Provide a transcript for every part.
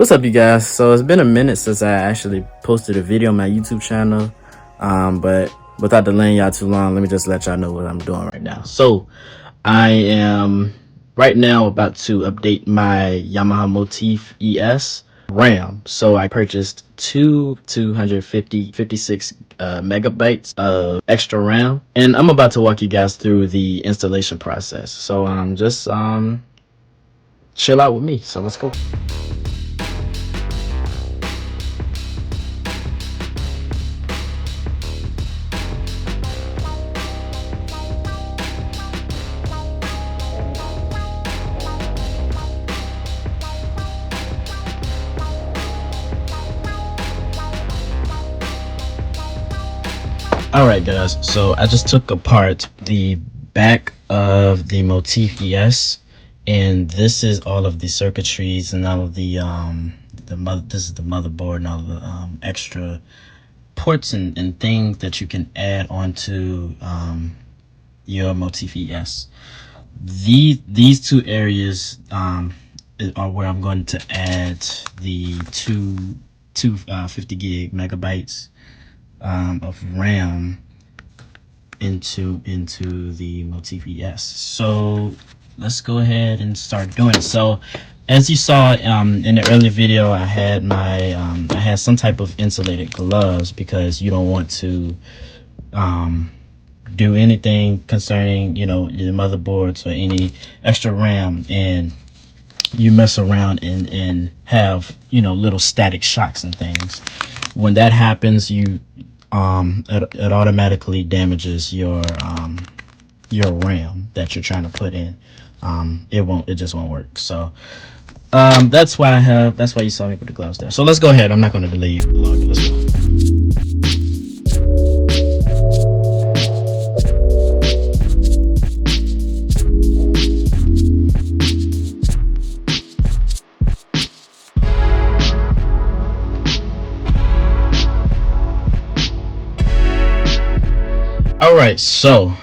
What's up, you guys? So it's been a minute since I actually posted a video on my YouTube channel, but without delaying y'all too long, let me just let y'all know what I'm doing right now. So I am right now about to update my Yamaha MOTIF ES RAM. So I purchased two 56 megabytes of extra RAM, and I'm about to walk you guys through the installation process. So just chill out with me. So let's go. Alright guys, so I just took apart the back of the MOTIF ES, and this is all of the circuitries and all of the this is the motherboard and all the extra ports and things that you can add onto your MOTIF ES. These two areas are where I'm going to add the two 50 gig megabytes of RAM into the MOTIF ES. So let's go ahead and start doing it. So as you saw in the earlier video, I had my I had some type of insulated gloves because you don't want to do anything concerning, you know, your motherboards or any extra RAM and you mess around and have, you know, little static shocks and things. When that happens, it automatically damages your RAM that you're trying to put in. It just won't work. So that's why you saw me put the gloves there. So let's go ahead. I'm not going to delay you longer. Let's go. Alright, so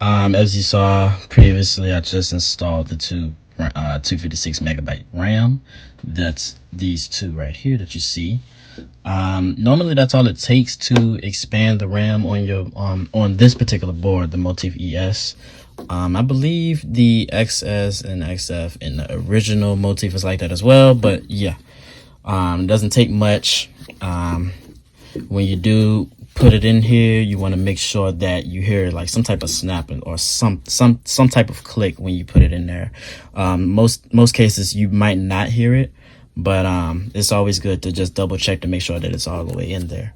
as you saw previously, I just installed the 256 megabyte RAM. That's these two right here that you see. Normally that's all it takes to expand the RAM on your on this particular board, the MOTIF ES. I believe the XS and XF in the original MOTIF is like that as well, but yeah, it doesn't take much. When you do put it in here, you want to make sure that you hear like some type of snapping or some type of click when you put it in there. Most cases you might not hear it, but it's always good to just double check to make sure that it's all the way in there.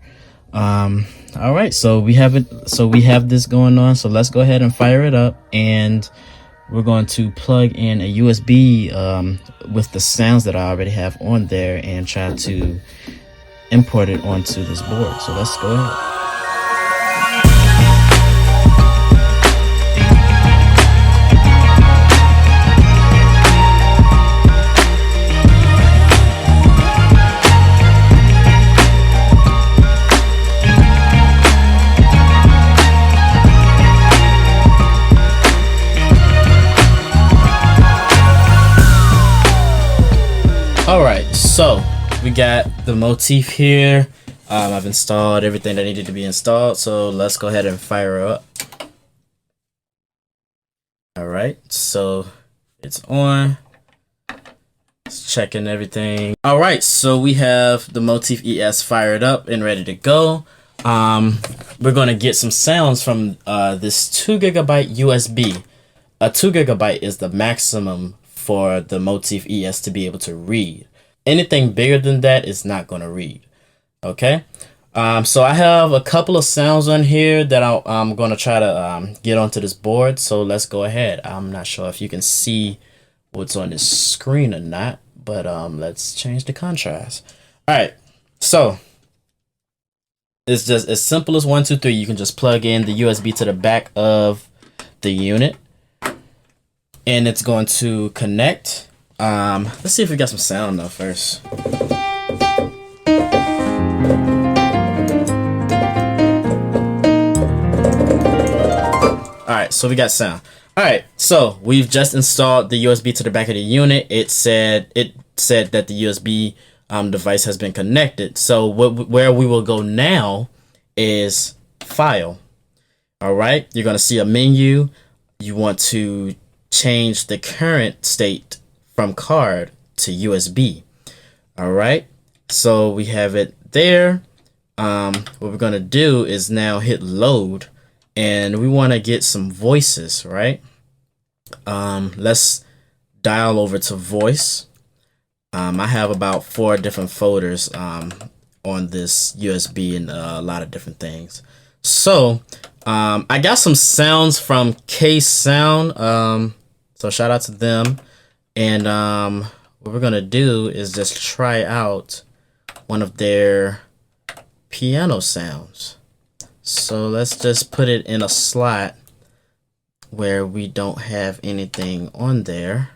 All right, so we have it. So we have this going on. So let's go ahead and fire it up, and we're going to plug in a USB with the sounds that I already have on there and try to import it onto this board. So let's go ahead. All right, so we got the MOTIF here. I've installed everything that needed to be installed, so let's go ahead and fire her up. All right, so it's on. It's checking everything. All right, so we have the MOTIF ES fired up and ready to go. We're gonna get some sounds from this 2 gigabyte USB. A 2 gigabyte is the maximum for the MOTIF ES to be able to read. Anything bigger than that is not going to read. Okay, so I have a couple of sounds on here that I'm going to try to get onto this board. So let's go ahead. I'm not sure if you can see what's on this screen or not, but let's change the contrast. All right, so it's just as simple as 1, 2, 3. You can just plug in the USB to the back of the unit, and it's going to connect. Let's see if we got some sound though first. Alright, so we got sound. Alright, so we've just installed the USB to the back of the unit. It said that the USB device has been connected. So where we will go now is File. All right, you're gonna see a menu. You want to change the current state from card to USB. All right, so we have it there. What we're gonna do is now hit load, and we want to get some voices, right? Let's dial over to voice. I have about 4 different folders on this USB and a lot of different things. So I got some sounds from K Sound, so shout out to them. And what we're gonna do is just try out one of their piano sounds. So let's just put it in a slot where we don't have anything on there,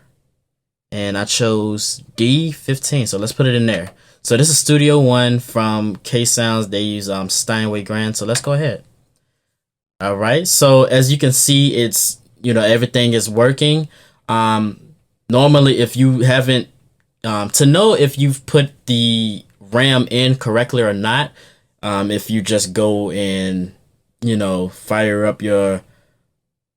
and I chose D15, so let's put it in there. So this is Studio One from K Sounds. They use Steinway Grand, so let's go ahead. All right, so as you can see, it's, you know, everything is working. Normally, if you haven't, to know if you've put the RAM in correctly or not, if you just go and, you know, fire up your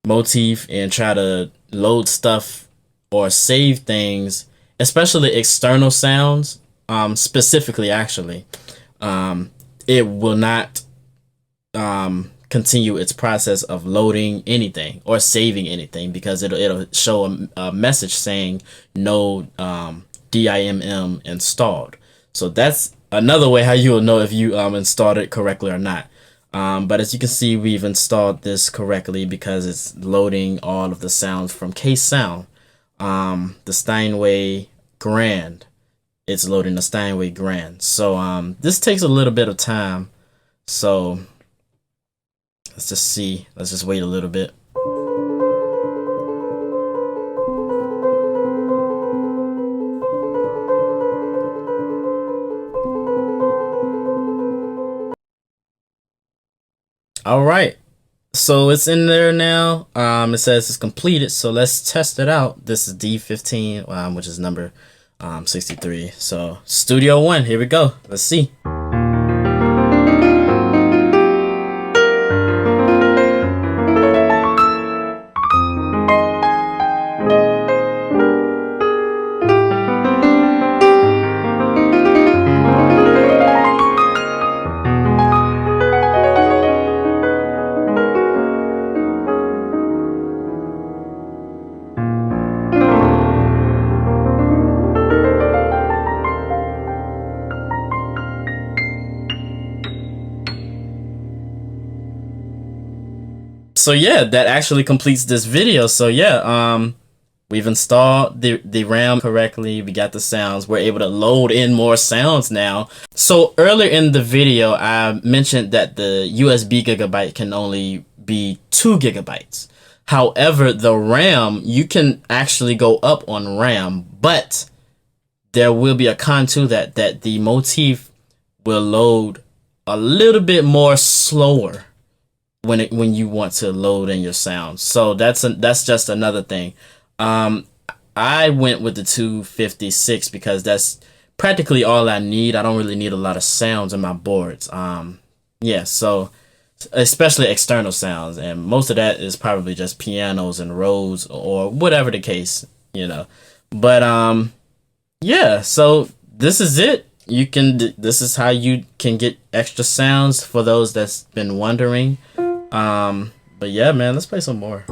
Motif and try to load stuff or save things, especially external sounds, specifically actually, it will not continue its process of loading anything or saving anything, because it'll show a message saying no DIMM installed. So that's another way how you will know if you installed it correctly or not. But as you can see, we've installed this correctly because it's loading all of the sounds from K Sound. The Steinway Grand, it's loading the Steinway Grand. So this takes a little bit of time. So let's just see. Let's just wait a little bit. All right, so it's in there now. It says it's completed, so let's test it out. This is D15, which is number 63. So Studio One, here we go. Let's see. So yeah, that actually completes this video. So yeah, we've installed the RAM correctly. We got the sounds. We're able to load in more sounds now. So earlier in the video, I mentioned that the USB gigabyte can only be 2 gigabytes. However, the RAM, you can actually go up on RAM, but there will be a con to that the Motif will load a little bit more slower when you want to load in your sounds. So that's just another thing. I went with the 256 because that's practically all I need. I don't really need a lot of sounds in my boards. Yeah, so especially external sounds, and most of that is probably just pianos and Rhodes or whatever the case, you know. But yeah, so this is it. This is how you can get extra sounds for those that's been wondering. But yeah, man, let's play some more.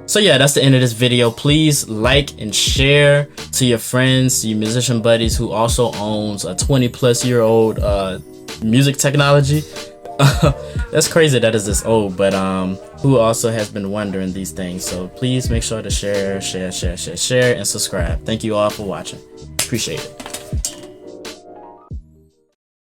So yeah, that's the end of this video. Please like and share to your friends, to your musician buddies who also owns a 20-plus-year-old music technology. That's crazy that is this old, but who also has been wondering these things. So please make sure to share, and subscribe. Thank you all for watching. Appreciate it.